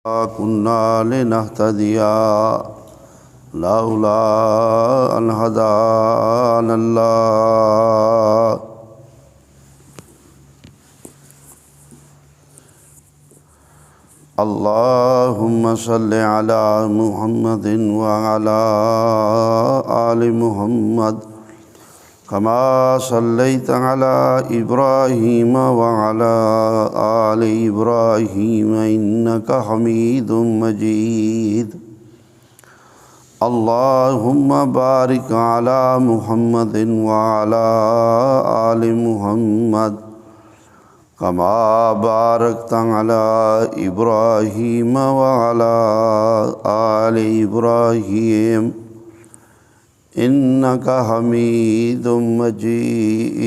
كنا لنهتدي لولا أن هدانا الله اللهم صل على محمد وعلى آل محمد كما صليت على إبراهيم وعلى آل إبراهيم إنك حميد مجيد اللهم بارك على محمد وعلى آل محمد كما باركت على إبراهيم وعلى آل إبراهيم إنك حميد مجيد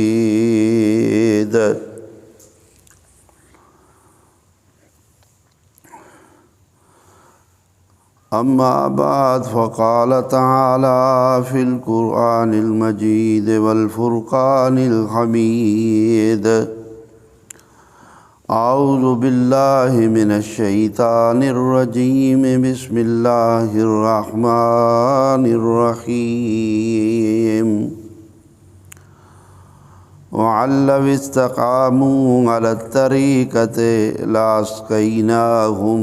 أما بعد فقال تعالى في القرآن المجيد والفرقان الحميد أعوذ بالله من الشيطان الرجيم بسم الله الرحمن الرحيم وعن لو استقاموا على الطريقة لأسقيناهم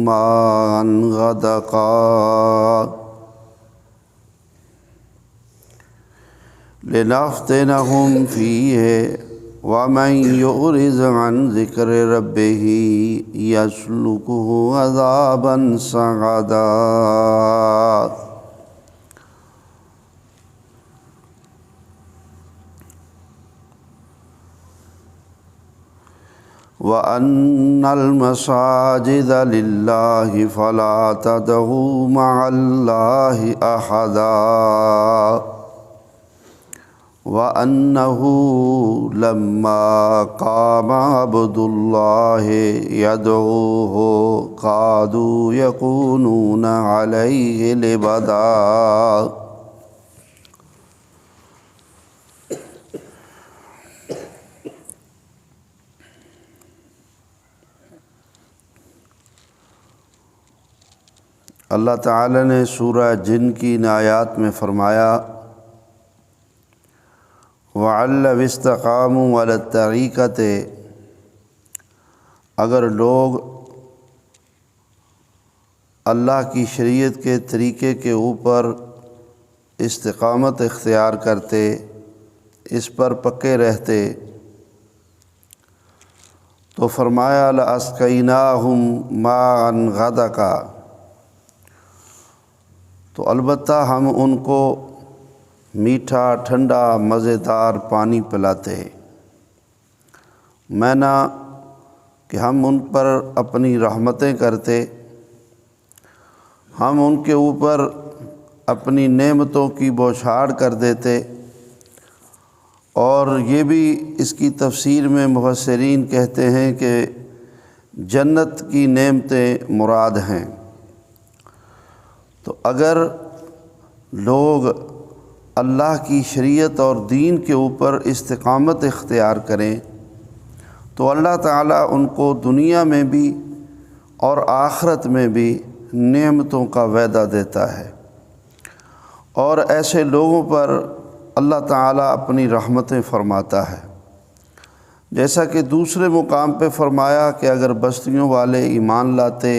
ماء غدقا لنفتنهم فيه ومن يعرض عن ذكر ربه يسلكه عذابا صعدا وأن المساجد لله فلا تدعوا مع الله أحدا وأنه لما قام عبد الله يدعوه كادوا يكونون عليه لبدا اللہ تعالیٰ نے سورہ جن کی ان آیات میں فرمایا وَعَلَّ وَاسْتَقَامُوا عَلَى الطَّرِيقَةِ، اگر لوگ اللہ کی شریعت کے طریقے کے اوپر استقامت اختیار کرتے، اس پر پکے رہتے، تو فرمایا لَأَسْقَيْنَاهُمْ مَاءً غَدَقًا، تو البتہ ہم ان کو میٹھا ٹھنڈا مزیدار پانی پلاتے، میں نہ کہ ہم ان پر اپنی رحمتیں کرتے، ہم ان کے اوپر اپنی نعمتوں کی بوچھاڑ کر دیتے۔ اور یہ بھی اس کی تفسیر میں مفسرین کہتے ہیں کہ جنت کی نعمتیں مراد ہیں۔ تو اگر لوگ اللہ کی شریعت اور دین کے اوپر استقامت اختیار کریں تو اللہ تعالیٰ ان کو دنیا میں بھی اور آخرت میں بھی نعمتوں کا وعدہ دیتا ہے، اور ایسے لوگوں پر اللہ تعالیٰ اپنی رحمتیں فرماتا ہے۔ جیسا کہ دوسرے مقام پہ فرمایا کہ اگر بستیوں والے ایمان لاتے،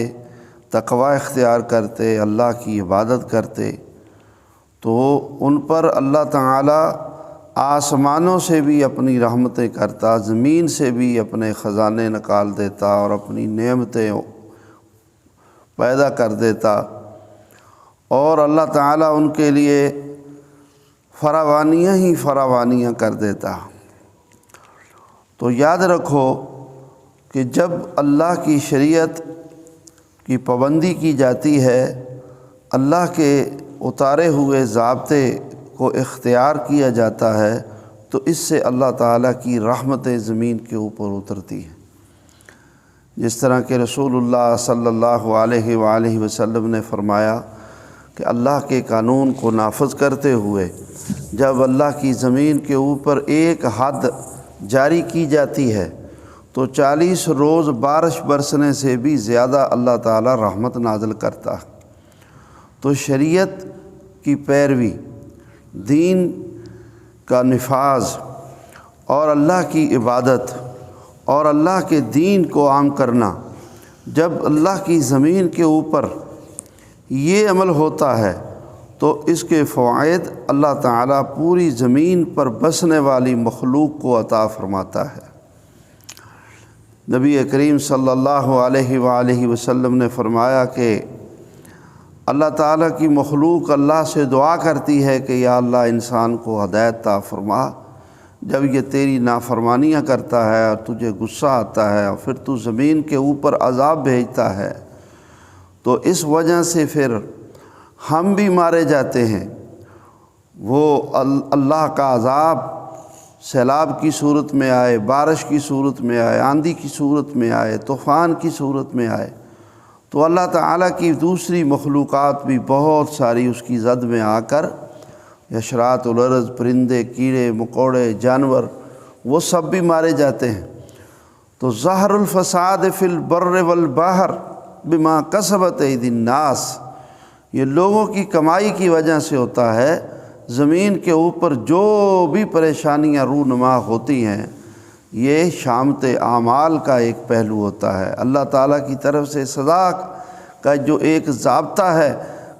تقوی اختیار کرتے، اللہ کی عبادت کرتے، تو ان پر اللہ تعالیٰ آسمانوں سے بھی اپنی رحمتیں کرتا، زمین سے بھی اپنے خزانے نکال دیتا اور اپنی نعمتیں پیدا کر دیتا، اور اللہ تعالیٰ ان کے لیے فراوانیاں ہی فراوانیاں کر دیتا۔ تو یاد رکھو کہ جب اللہ کی شریعت کی پابندی کی جاتی ہے، اللہ کے اتارے ہوئے ضابطے کو اختیار کیا جاتا ہے، تو اس سے اللہ تعالیٰ کی رحمتیں زمین کے اوپر اترتی ہیں۔ جس طرح کہ رسول اللہ صلی اللہ علیہ وآلہ وسلم نے فرمایا کہ اللہ کے قانون کو نافذ کرتے ہوئے جب اللہ کی زمین کے اوپر ایک حد جاری کی جاتی ہے تو 40 روز بارش برسنے سے بھی زیادہ اللہ تعالیٰ رحمت نازل کرتا ہے۔ تو شریعت کی پیروی، دین کا نفاذ اور اللہ کی عبادت اور اللہ کے دین کو عام کرنا، جب اللہ کی زمین کے اوپر یہ عمل ہوتا ہے تو اس کے فوائد اللہ تعالیٰ پوری زمین پر بسنے والی مخلوق کو عطا فرماتا ہے۔ نبی کریم صلی اللہ علیہ وآلہ وسلم نے فرمایا کہ اللہ تعالیٰ کی مخلوق اللہ سے دعا کرتی ہے کہ یا اللہ انسان کو ہدایت عطا فرما، جب یہ تیری نافرمانیاں کرتا ہے اور تجھے غصہ آتا ہے اور پھر تو زمین کے اوپر عذاب بھیجتا ہے تو اس وجہ سے پھر ہم بھی مارے جاتے ہیں۔ وہ اللہ کا عذاب سیلاب کی صورت میں آئے، بارش کی صورت میں آئے، آندھی کی صورت میں آئے، طوفان کی صورت میں آئے، تو اللہ تعالیٰ کی دوسری مخلوقات بھی بہت ساری اس کی زد میں آ کر، حشرات الارض، پرندے، کیڑے مکوڑے، جانور، وہ سب بھی مارے جاتے ہیں۔ تو ظہر الفساد فی البر والبحر بما کسبت ایدی الناس، یہ لوگوں کی کمائی کی وجہ سے ہوتا ہے۔ زمین کے اوپر جو بھی پریشانیاں رونما ہوتی ہیں یہ شامت اعمال کا ایک پہلو ہوتا ہے۔ اللہ تعالیٰ کی طرف سے سزا کا جو ایک ضابطہ ہے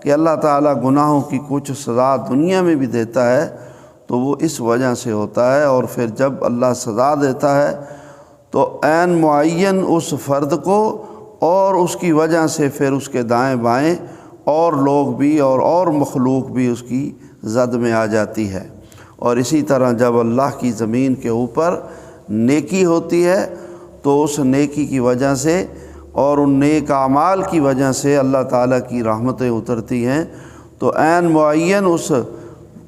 کہ اللہ تعالیٰ گناہوں کی کچھ سزا دنیا میں بھی دیتا ہے تو وہ اس وجہ سے ہوتا ہے، اور پھر جب اللہ سزا دیتا ہے تو عین معین اس فرد کو اور اس کی وجہ سے پھر اس کے دائیں بائیں اور لوگ بھی اور مخلوق بھی اس کی زد میں آ جاتی ہے۔ اور اسی طرح جب اللہ کی زمین کے اوپر نیکی ہوتی ہے تو اس نیکی کی وجہ سے اور ان نیک اعمال کی وجہ سے اللہ تعالیٰ کی رحمتیں اترتی ہیں، تو عین معین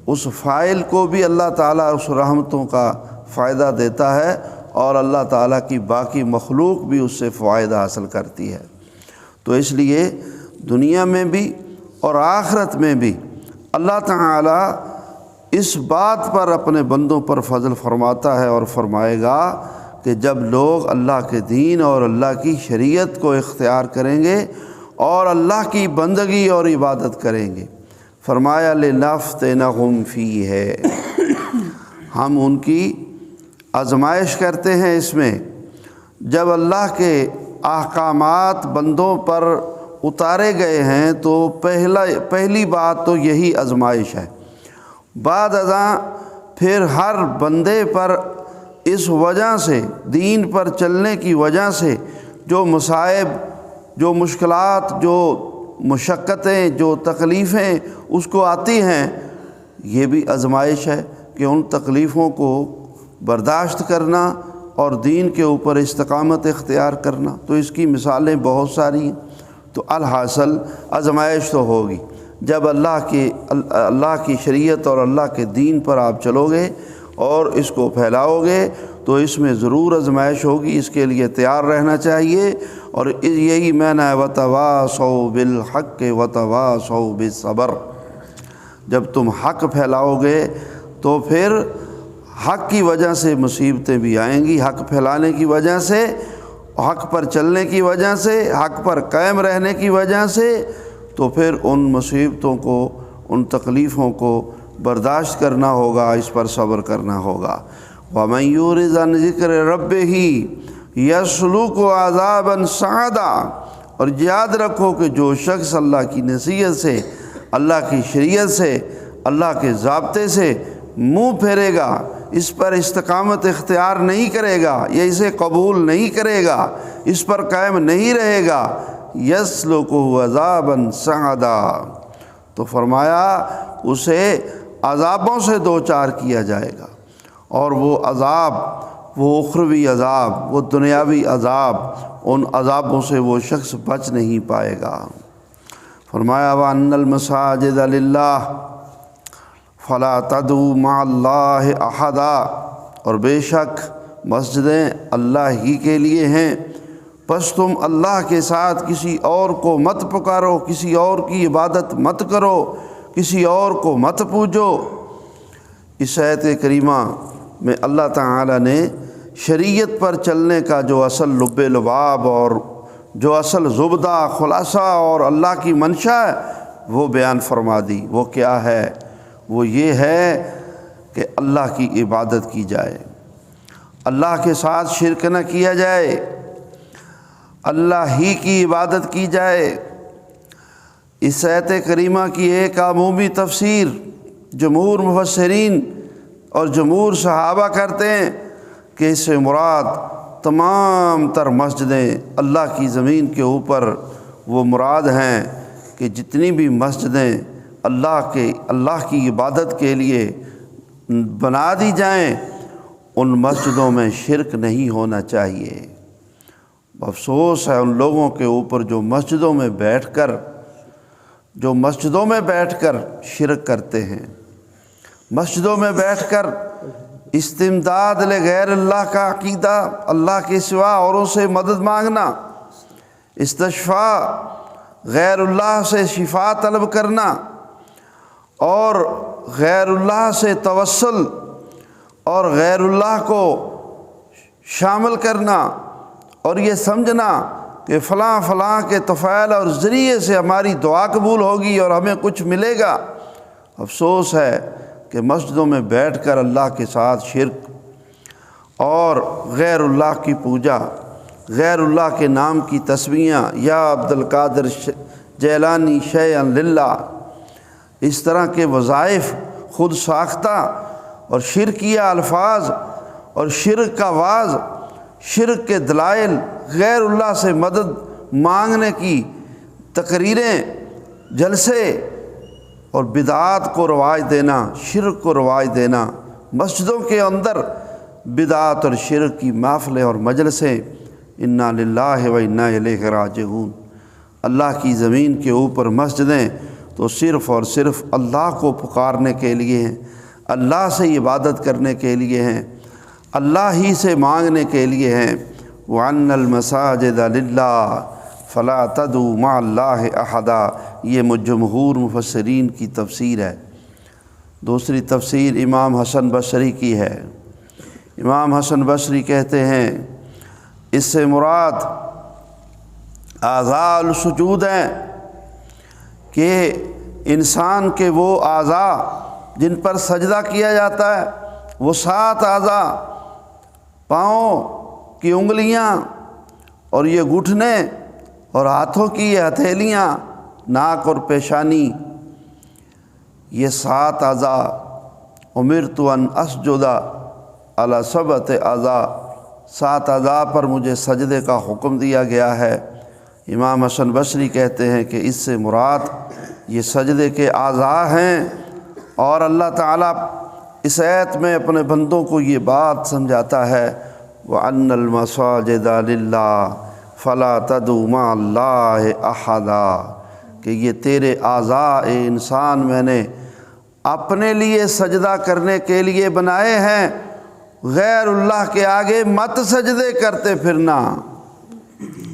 اس فاعل کو بھی اللہ تعالیٰ اس رحمتوں کا فائدہ دیتا ہے، اور اللہ تعالیٰ کی باقی مخلوق بھی اس سے فائدہ حاصل کرتی ہے۔ تو اس لیے دنیا میں بھی اور آخرت میں بھی اللہ تعالیٰ اس بات پر اپنے بندوں پر فضل فرماتا ہے اور فرمائے گا کہ جب لوگ اللہ کے دین اور اللہ کی شریعت کو اختیار کریں گے اور اللہ کی بندگی اور عبادت کریں گے، فرمایا لنفتنہم فیہ، ہم ان کی آزمائش کرتے ہیں اس میں۔ جب اللہ کے احکامات بندوں پر اتارے گئے ہیں تو پہلی بات تو یہی آزمائش ہے۔ بعد ازاں پھر ہر بندے پر اس وجہ سے، دین پر چلنے کی وجہ سے جو مصائب، جو مشکلات، جو مشقتیں، جو تکلیفیں اس کو آتی ہیں، یہ بھی آزمائش ہے کہ ان تکلیفوں کو برداشت کرنا اور دین کے اوپر استقامت اختیار کرنا۔ تو اس کی مثالیں بہت ساری ہیں۔ تو الحاصل آزمائش تو ہوگی جب اللہ کی شریعت اور اللہ کے دین پر آپ چلو گے اور اس کو پھیلاؤ گے تو اس میں ضرور آزمائش ہوگی، اس کے لیے تیار رہنا چاہیے۔ اور یہی معنی ہے وتواصوا بالحق وتواصوا بالصبر، جب تم حق پھیلاؤ گے تو پھر حق کی وجہ سے مصیبتیں بھی آئیں گی، حق پھیلانے کی وجہ سے، حق پر چلنے کی وجہ سے، حق پر قائم رہنے کی وجہ سے، تو پھر ان مصیبتوں کو، ان تکلیفوں کو برداشت کرنا ہوگا، اس پر صبر کرنا ہوگا۔ وَمَن يُعْرِضْ عَن ذِكْرِ رَبِّهِ يَسْلُكْهُ عَذَابًا صَعَدًا، اور یاد رکھو کہ جو شخص اللہ کی نصیحت سے، اللہ کی شریعت سے، اللہ کے ضابطے سے منہ پھیرے گا، اس پر استقامت اختیار نہیں کرے گا، یا اسے قبول نہیں کرے گا، اس پر قائم نہیں رہے گا، یسلکہ عذابا صعدا، تو فرمایا اسے عذابوں سے دوچار کیا جائے گا، اور وہ عذاب، وہ اخروی عذاب، وہ دنیاوی عذاب، ان عذابوں سے وہ شخص بچ نہیں پائے گا۔ فرمایا وَأَنَّ الْمَسَاجِدَ لِلَّهِ فَلَا تَدْعُوا مَعَ اللَّهِ أَحَدًا، اور بے شک مسجدیں اللہ ہی کے لیے ہیں، پس تم اللہ کے ساتھ کسی اور کو مت پکارو، کسی اور کی عبادت مت کرو، کسی اور کو مت پوجو۔ اس آیت کریمہ میں اللہ تعالی نے شریعت پر چلنے کا جو اصل لب لباب اور جو اصل زبدہ خلاصہ اور اللہ کی منشا ہے وہ بیان فرما دی۔ وہ کیا ہے؟ وہ یہ ہے کہ اللہ کی عبادت کی جائے، اللہ کے ساتھ شرک نہ کیا جائے، اللہ ہی کی عبادت کی جائے۔ اس آیت کریمہ کی ایک عمومی تفسیر جمہور مفسرین اور جمہور صحابہ کرتے ہیں کہ اس سے مراد تمام تر مسجدیں اللہ کی زمین کے اوپر وہ مراد ہیں کہ جتنی بھی مسجدیں اللہ کی عبادت کے لیے بنا دی جائیں ان مسجدوں میں شرک نہیں ہونا چاہیے۔ افسوس ہے ان لوگوں کے اوپر جو مسجدوں میں بیٹھ کر شرک کرتے ہیں، مسجدوں میں بیٹھ کر استمداد لغیر اللہ کا عقیدہ، اللہ کے سوا اوروں سے مدد مانگنا، استشفاء، غیر اللہ سے شفا طلب کرنا اور غیر اللہ سے توسل اور غیر اللہ کو شامل کرنا اور یہ سمجھنا کہ فلاں فلاں کے طفیل اور ذریعے سے ہماری دعا قبول ہوگی اور ہمیں کچھ ملے گا۔ افسوس ہے کہ مسجدوں میں بیٹھ کر اللہ کے ساتھ شرک اور غیر اللہ کی پوجا، غیر اللہ کے نام کی تسبیحاں، یا عبد القادر جیلانی شیئا للہ، اس طرح کے وظائف خود ساختہ اور شرکیہ الفاظ اور شرک کا واز، شرک کے دلائل، غیر اللہ سے مدد مانگنے کی تقریریں، جلسے اور بدعات کو رواج دینا، شرک کو رواج دینا، مسجدوں کے اندر بدعات اور شرک کی محفلیں اور مجلسیں، انا للہ و انا الیہ راجعون۔ اللہ کی زمین کے اوپر مسجدیں تو صرف اور صرف اللہ کو پکارنے کے لیے ہیں، اللہ سے عبادت کرنے کے لیے ہیں، اللہ ہی سے مانگنے کے لیے ہیں۔ وَأَنَّ الْمَسَاجِدَ لِلَّهِ فَلَا تَدْعُوا مَعَ اللَّهِ أَحَدًا، یہ جمہور مفسرین کی تفسیر ہے۔ دوسری تفسیر امام حسن بصری کی ہے۔ امام حسن بصری کہتے ہیں اس سے مراد اعضاء السجود ہیں کہ انسان کے وہ اعضاء جن پر سجدہ کیا جاتا ہے، وہ 7 اعضاء، پاؤں کی انگلیاں اور یہ گھٹنے اور ہاتھوں کی یہ ہتھیلیاں، ناک اور پیشانی، یہ 7 اعضاء، امرت ان اسجد علی 7 اعضاء، 7 اعضاء پر مجھے سجدے کا حکم دیا گیا ہے۔ امام حسن بصری کہتے ہیں کہ اس سے مراد یہ سجدے کے اعضاء ہیں، اور اللہ تعالیٰ اس آیت میں اپنے بندوں کو یہ بات سمجھاتا ہے وَأَنَّ الْمَسَاجِدَ لِلَّهِ فَلَا تَدْعُوا مَعَ اللَّهِ أَحَدًا، کہ یہ تیرے اعضاء انسان میں نے اپنے لیے سجدہ کرنے کے لیے بنائے ہیں، غیر اللہ کے آگے مت سجدے کرتے پھرنا۔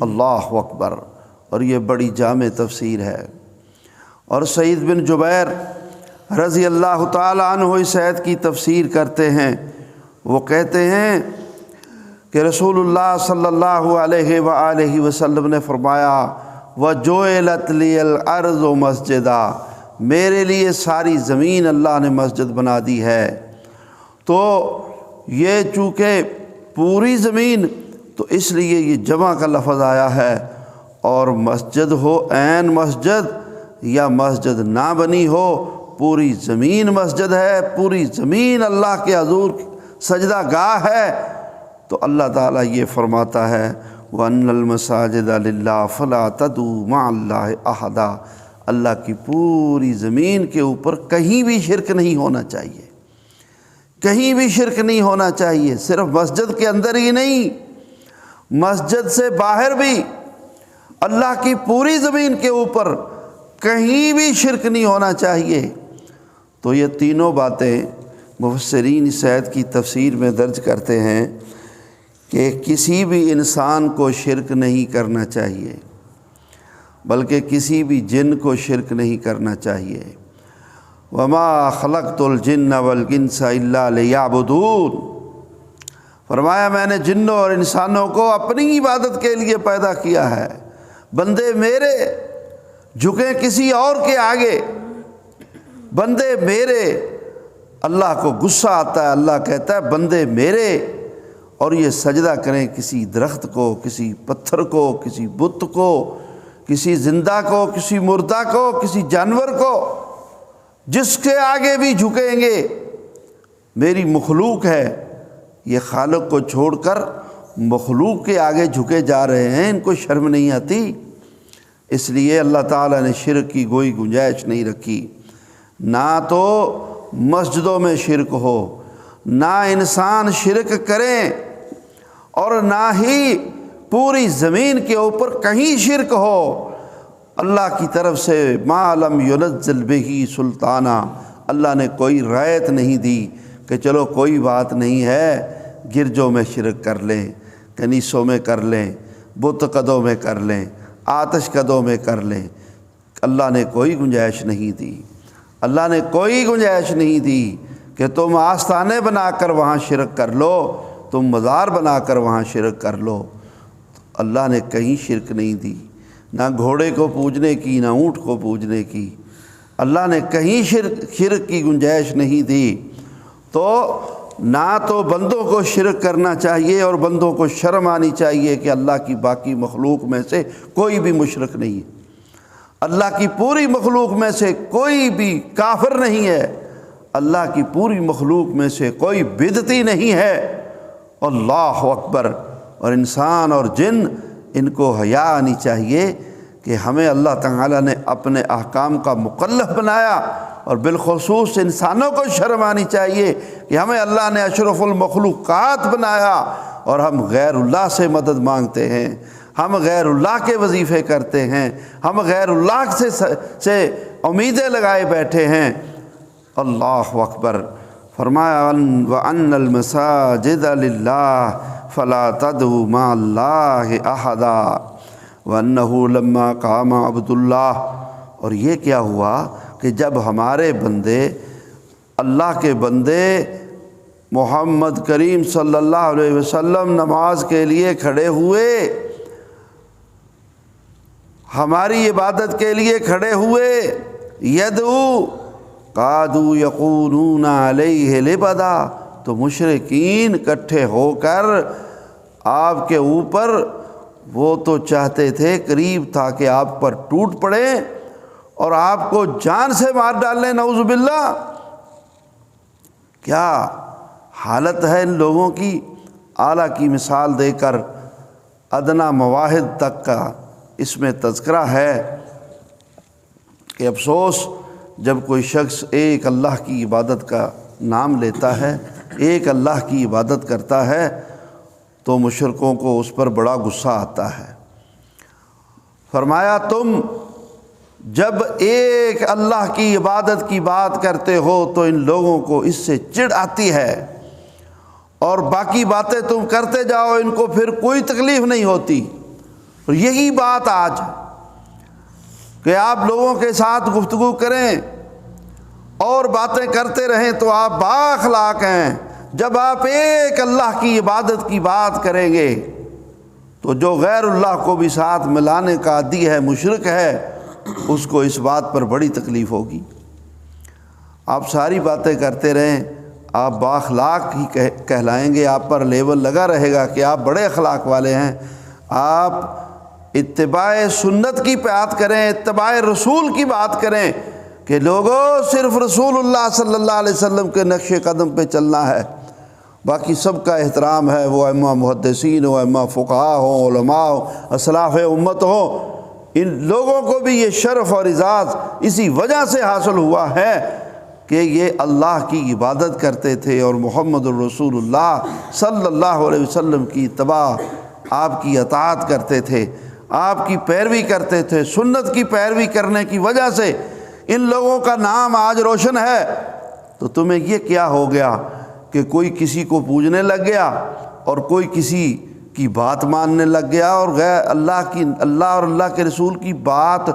اللہ اکبر۔ اور یہ بڑی جامع تفسیر ہے۔ اور سعید بن جبیر رضی اللہ تعالیٰ عنہ اس آیت کی تفسیر کرتے ہیں، وہ کہتے ہیں کہ رسول اللہ صلی اللہ علیہ وآلہ وسلم نے فرمایا وَجُعِلَتْ لِيَ الْأَرْضُ مَسْجِدًا، میرے لیے ساری زمین اللہ نے مسجد بنا دی ہے۔ تو یہ چونکہ پوری زمین، تو اس لیے یہ جمع کا لفظ آیا ہے، اور مسجد ہو عین مسجد یا مسجد نہ بنی ہو، پوری زمین مسجد ہے، پوری زمین اللہ کے حضور سجدہ گاہ ہے۔ تو اللہ تعالیٰ یہ فرماتا ہے وَأَنَّ الْمَسَاجِدَ لِلَّهِ فَلَا تَدْعُوا مَعَ اللَّهِ أَحَدًا، اللہ کی پوری زمین کے اوپر کہیں بھی شرک نہیں ہونا چاہیے، کہیں بھی شرک نہیں ہونا چاہیے، صرف مسجد کے اندر ہی نہیں، مسجد سے باہر بھی اللہ کی پوری زمین کے اوپر کہیں بھی شرک نہیں ہونا چاہیے۔ تو یہ تینوں باتیں مفسرین اس آیت کی تفسیر میں درج کرتے ہیں کہ کسی بھی انسان کو شرک نہیں کرنا چاہیے، بلکہ کسی بھی جن کو شرک نہیں کرنا چاہیے۔ وَمَا خَلَقْتُ الْجِنَّ وَالْإِنسَ إِلَّا لِيَعْبُدُونِ، فرمایا میں نے جنوں اور انسانوں کو اپنی عبادت کے لیے پیدا کیا ہے، بندے میرے جھکیں کسی اور کے آگے، بندے میرے۔ اللہ کو غصہ آتا ہے، اللہ کہتا ہے بندے میرے، اور یہ سجدہ کریں کسی درخت کو، کسی پتھر کو، کسی بت کو، کسی زندہ کو، کسی مردہ کو، کسی جانور کو، جس کے آگے بھی جھکیں گے میری مخلوق ہے۔ یہ خالق کو چھوڑ کر مخلوق کے آگے جھکے جا رہے ہیں، ان کو شرم نہیں آتی؟ اس لیے اللہ تعالیٰ نے شرک کی کوئی گنجائش نہیں رکھی۔ نہ تو مسجدوں میں شرک ہو، نہ انسان شرک کریں، اور نہ ہی پوری زمین کے اوپر کہیں شرک ہو۔ اللہ کی طرف سے ما لم ينزل بہ سلطانہ، اللہ نے کوئی رعایت نہیں دی کہ چلو کوئی بات نہیں ہے، گرجوں میں شرک کر لیں، کنیسوں میں کر لیں، بت قدوں میں کر لیں، آتش قدوں میں کر لیں۔ اللہ نے کوئی گنجائش نہیں دی، اللہ نے کوئی گنجائش نہیں دی کہ تم آستانے بنا کر وہاں شرک کر لو، تم مزار بنا کر وہاں شرک کر لو۔ اللہ نے کہیں شرک نہیں دی، نہ گھوڑے کو پوجنے کی، نہ اونٹ کو پوجنے کی، اللہ نے کہیں شرک کی گنجائش نہیں دی۔ تو نہ تو بندوں کو شرک کرنا چاہیے، اور بندوں کو شرم آنی چاہیے کہ اللہ کی باقی مخلوق میں سے کوئی بھی مشرک نہیں ہے، اللہ کی پوری مخلوق میں سے کوئی بھی کافر نہیں ہے، اللہ کی پوری مخلوق میں سے کوئی بدعتی نہیں ہے۔ اللہ اکبر۔ اور انسان اور جن، ان کو حیا آنی چاہیے کہ ہمیں اللہ تعالیٰ نے اپنے احکام کا مکلف بنایا، اور بالخصوص انسانوں کو شرم آنی چاہیے کہ ہمیں اللہ نے اشرف المخلوقات بنایا، اور ہم غیر اللہ سے مدد مانگتے ہیں، ہم غیر اللہ کے وظیفے کرتے ہیں، ہم غیر اللہ سے امیدیں لگائے بیٹھے ہیں۔ اللہ اکبر۔ فرمایا وَأَنَّ الْمَسَاجِدَ لِلَّهِ فَلَا تَدْعُوا مَعَ اللَّهِ أَحَدًا وَأَنَّهُ لَمَّا قَامَ عَبْدُ اللَّهِ۔ اور یہ کیا ہوا کہ جب ہمارے بندے، اللہ کے بندے محمد کریم صلی اللہ علیہ وسلم نماز کے لیے کھڑے ہوئے، ہماری عبادت کے لیے کھڑے ہوئے، یدعو قادوا یقولون علیہ لبدا، تو مشرکین اکٹھے ہو کر آپ کے اوپر، وہ تو چاہتے تھے، قریب تھا کہ آپ پر ٹوٹ پڑے اور آپ کو جان سے مار ڈالیں، نعوذ باللہ۔ کیا حالت ہے ان لوگوں کی! اعلیٰ کی مثال دے کر ادنا مواہد تک کا اس میں تذکرہ ہے کہ افسوس جب کوئی شخص ایک اللہ کی عبادت کا نام لیتا ہے، ایک اللہ کی عبادت کرتا ہے، تو مشرکوں کو اس پر بڑا غصہ آتا ہے۔ فرمایا تم جب ایک اللہ کی عبادت کی بات کرتے ہو تو ان لوگوں کو اس سے چڑ آتی ہے، اور باقی باتیں تم کرتے جاؤ، ان کو پھر کوئی تکلیف نہیں ہوتی۔ اور یہی بات آج کہ آپ لوگوں کے ساتھ گفتگو کریں اور باتیں کرتے رہیں تو آپ با اخلاق ہیں، جب آپ ایک اللہ کی عبادت کی بات کریں گے تو جو غیر اللہ کو بھی ساتھ ملانے کا عادی ہے، مشرک ہے، اس کو اس بات پر بڑی تکلیف ہوگی۔ آپ ساری باتیں کرتے رہیں، آپ با اخلاق ہی کہلائیں گے، آپ پر لیبل لگا رہے گا کہ آپ بڑے اخلاق والے ہیں۔ آپ اتباع سنت کی بات کریں، اتباع رسول کی بات کریں کہ لوگوں صرف رسول اللہ صلی اللہ علیہ وسلم کے نقش قدم پہ چلنا ہے، باقی سب کا احترام ہے، وہ ائمہ محدثین ہو، ائمہ فقہاء ہوں، علماء ہوں، اسلاف امت ہوں، ان لوگوں کو بھی یہ شرف اور اعزاز اسی وجہ سے حاصل ہوا ہے کہ یہ اللہ کی عبادت کرتے تھے اور محمد الرسول اللہ صلی اللہ علیہ وسلم کی اتباع، آپ کی اطاعت کرتے تھے، آپ کی پیروی کرتے تھے۔ سنت کی پیروی کرنے کی وجہ سے ان لوگوں کا نام آج روشن ہے۔ تو تمہیں یہ کیا ہو گیا کہ کوئی کسی کو پوجنے لگ گیا اور کوئی کسی کی بات ماننے لگ گیا، اور غیر اللہ اور اللہ کے رسول کی بات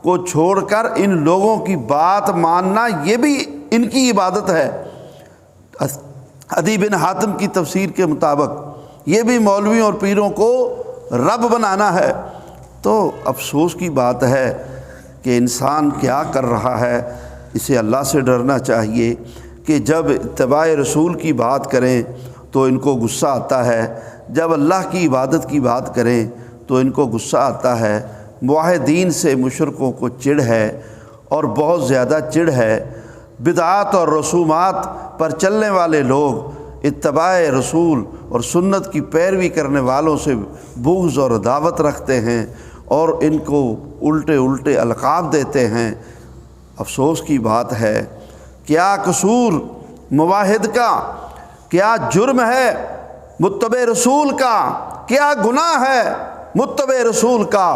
کو چھوڑ کر ان لوگوں کی بات ماننا، یہ بھی ان کی عبادت ہے۔ عدی بن حاتم کی تفسیر کے مطابق یہ بھی مولویوں اور پیروں کو رب بنانا ہے۔ تو افسوس کی بات ہے کہ انسان کیا کر رہا ہے، اسے اللہ سے ڈرنا چاہیے کہ جب اتباع رسول کی بات کریں تو ان کو غصہ آتا ہے، جب اللہ کی عبادت کی بات کریں تو ان کو غصہ آتا ہے۔ موحدین سے مشرکوں کو چڑ ہے اور بہت زیادہ چڑ ہے۔ بدعات اور رسومات پر چلنے والے لوگ اتباع رسول اور سنت کی پیروی کرنے والوں سے بغض اور عداوت رکھتے ہیں اور ان کو الٹے القاب دیتے ہیں۔ افسوس کی بات ہے، کیا قصور موحد کا، کیا جرم ہے متبع رسول کا، کیا گناہ ہے متبع رسول کا۔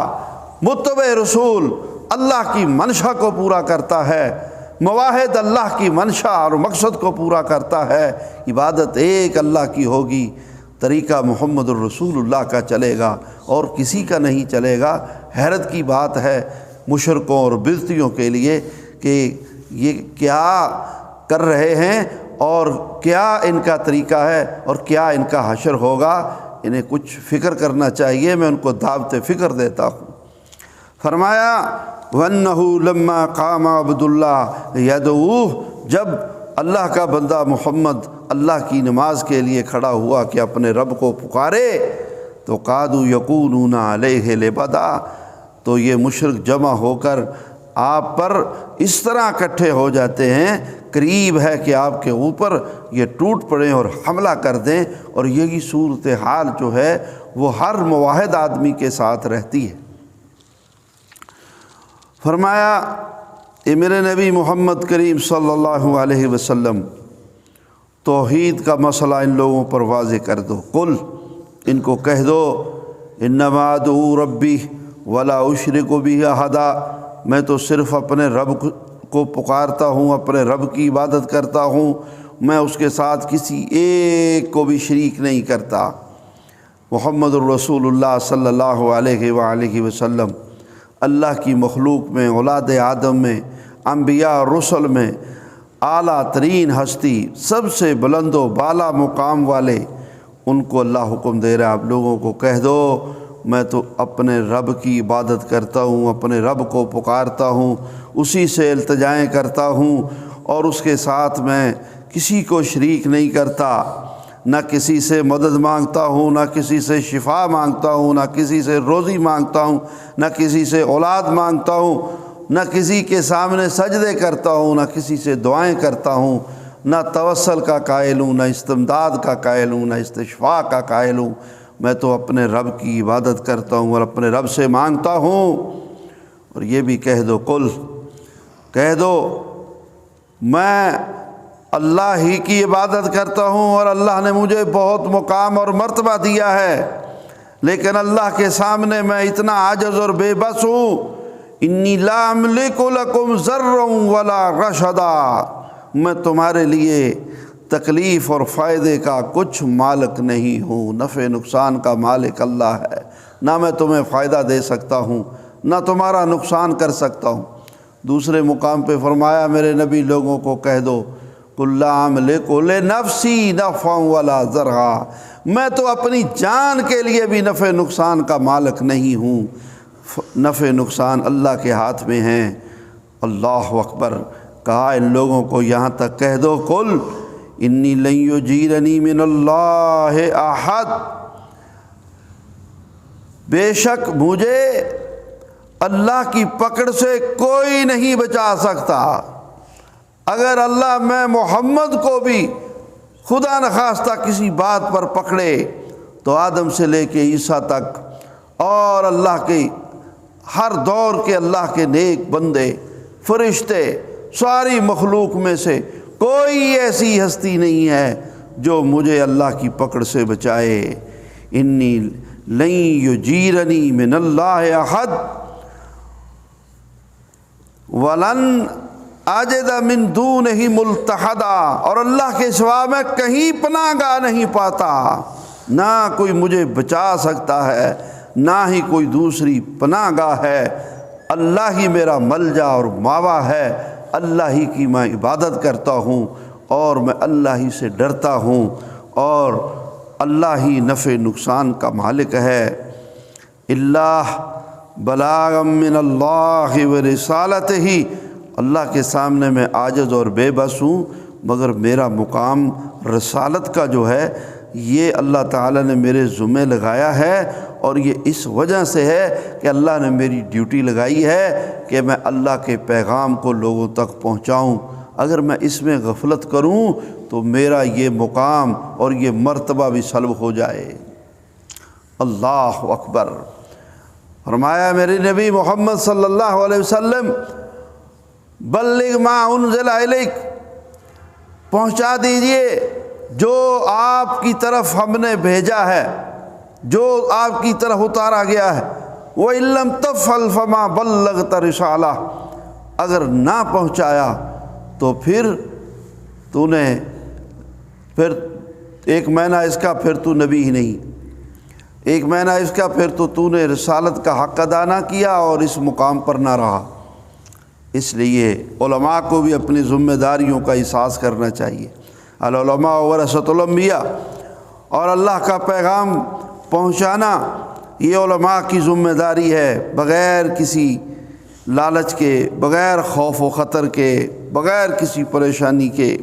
متبع رسول اللہ کی منشا کو پورا کرتا ہے، موحد اللہ کی منشا اور مقصد کو پورا کرتا ہے۔ عبادت ایک اللہ کی ہوگی، طریقہ محمد الرسول اللہ کا چلے گا اور کسی کا نہیں چلے گا۔ حیرت کی بات ہے مشرکوں اور بدعتیوں کے لیے کہ یہ کیا کر رہے ہیں اور کیا ان کا طریقہ ہے اور کیا ان کا حشر ہوگا۔ انہیں کچھ فکر کرنا چاہیے، میں ان کو دعوت فکر دیتا ہوں۔ فرمایا وَأَنَّهُ لَمَّا قَامَ عَبْدُ اللَّهِ يَدْعُوهُ، جب اللہ کا بندہ محمد اللہ کی نماز کے لیے کھڑا ہوا کہ اپنے رب کو پکارے تو قَعَدُوا يَكُونُونَ عَلَيْهِ لِبَدًا، تو یہ مشرک جمع ہو کر آپ پر اس طرح اکٹھے ہو جاتے ہیں، قریب ہے کہ آپ کے اوپر یہ ٹوٹ پڑیں اور حملہ کر دیں، اور یہی صورتحال جو ہے وہ ہر موحد آدمی کے ساتھ رہتی ہے۔ فرمایا اے میرے نبی محمد کریم صلی اللہ علیہ وسلم، توحید کا مسئلہ ان لوگوں پر واضح کر دو۔ قل، ان کو کہہ دو، انما ادعو ربی ولا اشرک بہ احدا، میں تو صرف اپنے رب کو پکارتا ہوں، اپنے رب کی عبادت کرتا ہوں، میں اس کے ساتھ کسی ایک کو بھی شریک نہیں کرتا۔ محمد الرسول اللہ صلی اللہ علیہ وآلہ وسلم اللہ کی مخلوق میں، اولاد آدم میں، انبیاء اور رسل میں اعلیٰ ترین ہستی، سب سے بلند و بالا مقام والے، ان کو اللہ حکم دے رہا ہے آپ لوگوں کو کہہ دو میں تو اپنے رب کی عبادت کرتا ہوں، اپنے رب کو پکارتا ہوں، اسی سے التجائیں کرتا ہوں اور اس کے ساتھ میں کسی کو شریک نہیں کرتا، نہ کسی سے مدد مانگتا ہوں، نہ کسی سے شفا مانگتا ہوں، نہ کسی سے روزی مانگتا ہوں، نہ کسی سے اولاد مانگتا ہوں، نہ کسی کے سامنے سجدے کرتا ہوں، نہ کسی سے دعائیں کرتا ہوں، نہ توسل کا قائل ہوں، نہ استمداد کا قائل ہوں، نہ استشفاء کا قائل ہوں، میں تو اپنے رب کی عبادت کرتا ہوں اور اپنے رب سے مانگتا ہوں۔ اور یہ بھی کہہ دو، قل، کہہ دو میں اللہ ہی کی عبادت کرتا ہوں اور اللہ نے مجھے بہت مقام اور مرتبہ دیا ہے، لیکن اللہ کے سامنے میں اتنا عاجز اور بے بس ہوں۔ انی لا املک لکم ضرا ولا رشدا، میں تمہارے لیے تکلیف اور فائدے کا کچھ مالک نہیں ہوں، نفع نقصان کا مالک اللہ ہے، نہ میں تمہیں فائدہ دے سکتا ہوں نہ تمہارا نقصان کر سکتا ہوں۔ دوسرے مقام پہ فرمایا میرے نبی لوگوں کو کہہ دو، قل لا املک لنفسی نفعا ولا ضرا، میں تو اپنی جان کے لیے بھی نفع نقصان کا مالک نہیں ہوں، نفع نقصان اللہ کے ہاتھ میں ہیں۔ اللہ اکبر، کہا ان لوگوں کو یہاں تک کہہ دو، قل انی لن یجیرنی من اللہ احد، بے شک مجھے اللہ کی پکڑ سے کوئی نہیں بچا سکتا۔ اگر اللہ میں محمد کو بھی خدا نخواستہ کسی بات پر پکڑے تو آدم سے لے کے عیسیٰ تک اور اللہ کے ہر دور کے اللہ کے نیک بندے، فرشتے، ساری مخلوق میں سے کوئی ایسی ہستی نہیں ہے جو مجھے اللہ کی پکڑ سے بچائے۔ انی لن یجیرنی من اللہ احد ولن اجد من دونہ ملتحدا، اور اللہ کے سوا میں کہیں پناہ گاہ نہیں پاتا، نہ کوئی مجھے بچا سکتا ہے نہ ہی کوئی دوسری پناہ گاہ ہے۔ اللہ ہی میرا ملجا اور ماوا ہے، اللہ ہی کی میں عبادت کرتا ہوں اور میں اللہ ہی سے ڈرتا ہوں اور اللہ ہی نفع نقصان کا مالک ہے۔ اللہ بلاغ من اللہ و رسالتہ، اللہ کے سامنے میں عاجز اور بے بس ہوں، مگر میرا مقام رسالت کا جو ہے یہ اللہ تعالیٰ نے میرے ذمہ لگایا ہے، اور یہ اس وجہ سے ہے کہ اللہ نے میری ڈیوٹی لگائی ہے کہ میں اللہ کے پیغام کو لوگوں تک پہنچاؤں۔ اگر میں اس میں غفلت کروں تو میرا یہ مقام اور یہ مرتبہ بھی سلب ہو جائے۔ اللہ اکبر۔ فرمایا میرے نبی محمد صلی اللہ علیہ وسلم بلغ ما انزل الیک، پہنچا دیجئے جو آپ کی طرف ہم نے بھیجا ہے، جو آپ کی طرف اتارا گیا ہے۔ وَإِن لَّمْ تَفْعَلْ فَمَا بَلَّغْتَ رِسَالَةَ، اگر نہ پہنچایا تو پھر تو نے پھر ایک معنی اس کا پھر تو نبی ہی نہیں، ایک معنی اس کا پھر تو نے رسالت کا حق ادا نہ کیا اور اس مقام پر نہ رہا۔ اس لیے علماء کو بھی اپنی ذمہ داریوں کا احساس کرنا چاہیے۔ العلماء ورثۃ الانبیاء، اور اللہ کا پیغام پہنچانا یہ علماء کی ذمہ داری ہے، بغیر کسی لالچ کے، بغیر خوف و خطر کے، بغیر کسی پریشانی کے۔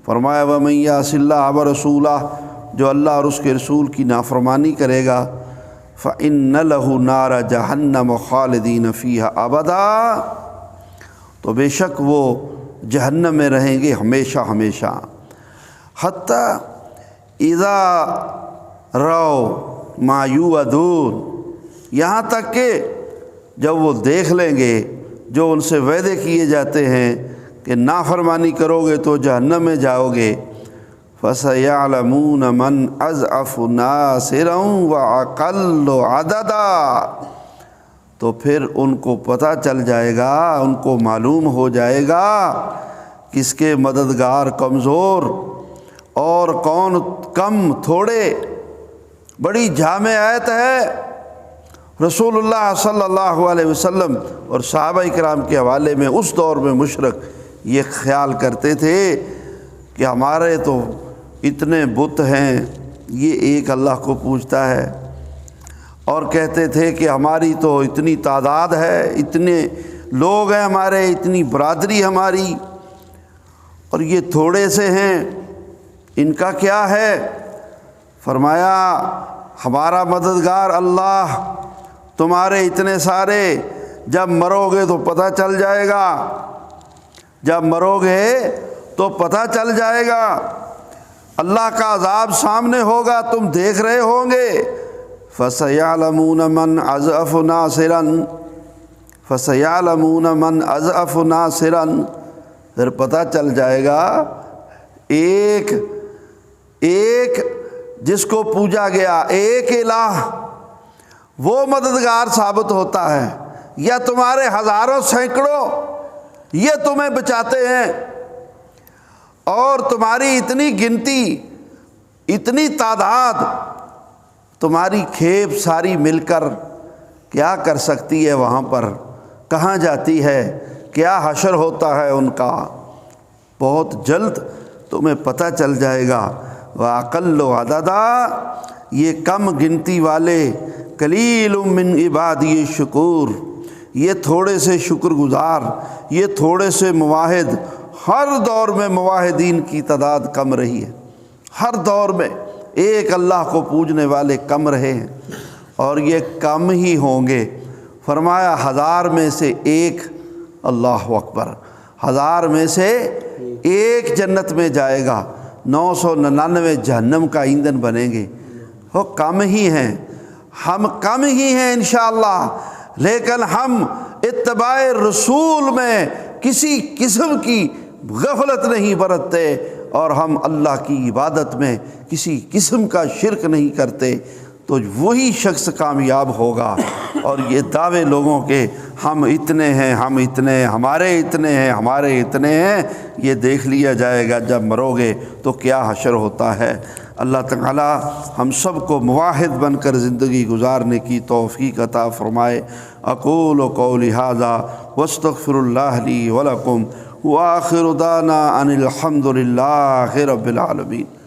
فرمایا وَمَن يَعْصِ اللَّهَ وَرَسُولَهُ، جو اللہ اور اس کے رسول کی نافرمانی کرے گا، فَإِنَّ لَهُ نَارَ جَهَنَّمَ خَالِدِينَ فِيهَا أَبَدًا، تو بے شک وہ جہنم میں رہیں گے ہمیشہ ہمیشہ۔ حَتَّى إِذَا رَأَوْا مَا يُوعَدُونَ، یہاں تک کہ جب وہ دیکھ لیں گے جو ان سے وعدے کیے جاتے ہیں کہ نافرمانی کرو گے تو جہنم میں جاؤ گے، فَسَيَعْلَمُونَ مَنْ أَضْعَفُ نَاصِرًا وَأَقَلُّ عَدَدًا، تو پھر ان کو پتہ چل جائے گا، ان کو معلوم ہو جائے گا کس کے مددگار کمزور اور کون کم تھوڑے۔ بڑی جامع آیت ہے۔ رسول اللہ صلی اللہ علیہ وسلم اور صحابہ کرام کے حوالے میں اس دور میں مشرک یہ خیال کرتے تھے کہ ہمارے تو اتنے بت ہیں، یہ ایک اللہ کو پوجتا ہے، اور کہتے تھے کہ ہماری تو اتنی تعداد ہے، اتنے لوگ ہیں ہمارے، اتنی برادری ہماری، اور یہ تھوڑے سے ہیں، ان کا کیا ہے؟ فرمایا ہمارا مددگار اللہ، تمہارے اتنے سارے، جب مرو گے تو پتہ چل جائے گا، جب مرو گے تو پتہ چل جائے گا، اللہ کا عذاب سامنے ہوگا، تم دیکھ رہے ہوں گے۔ فَسَيَعْلَمُونَ مَنْ أَضْعَفُ نَاصِرًا، فَسَيَعْلَمُونَ مَنْ أَضْعَفُ نَاصِرًا، پھر پتہ چل جائے گا ایک جس کو پوجا گیا، ایک الہ، وہ مددگار ثابت ہوتا ہے، یا تمہارے ہزاروں سینکڑوں یہ تمہیں بچاتے ہیں، اور تمہاری اتنی گنتی، اتنی تعداد، تمہاری کھیپ ساری مل کر کیا کر سکتی ہے؟ وہاں پر کہاں جاتی ہے؟ کیا حشر ہوتا ہے ان کا؟ بہت جلد تمہیں پتہ چل جائے گا۔ وَأَقَلُّ عَدَدًا، یہ کم گنتی والے، قلیل من عبادی الشکور، یہ تھوڑے سے شکر گزار، یہ تھوڑے سے موحد، ہر دور میں موحدین کی تعداد کم رہی ہے، ہر دور میں ایک اللہ کو پوجنے والے کم رہے ہیں، اور یہ کم ہی ہوں گے۔ فرمایا 1000 میں سے ایک، اللہ اکبر، 1000 میں سے ایک جنت میں جائے گا، 999 جہنم کا ایندھن بنیں گے۔ وہ کم ہی ہیں، ہم کم ہی ہیں انشاءاللہ، لیکن ہم اتباع رسول میں کسی قسم کی غفلت نہیں برتتے، اور ہم اللہ کی عبادت میں کسی قسم کا شرک نہیں کرتے، تو وہی شخص کامیاب ہوگا۔ اور یہ دعوے لوگوں کے ہم اتنے ہیں، ہم اتنے ہیں، ہمارے اتنے ہیں، ہمارے اتنے ہیں، یہ دیکھ لیا جائے گا جب مرو گے تو کیا حشر ہوتا ہے۔ اللہ تعالی ہم سب کو موحد بن کر زندگی گزارنے کی توفیق عطا فرمائے۔ اقول قولی ھذا واستغفر اللہ لی ولکم وآخر دعوانا ان الحمد للہ رب العالمین۔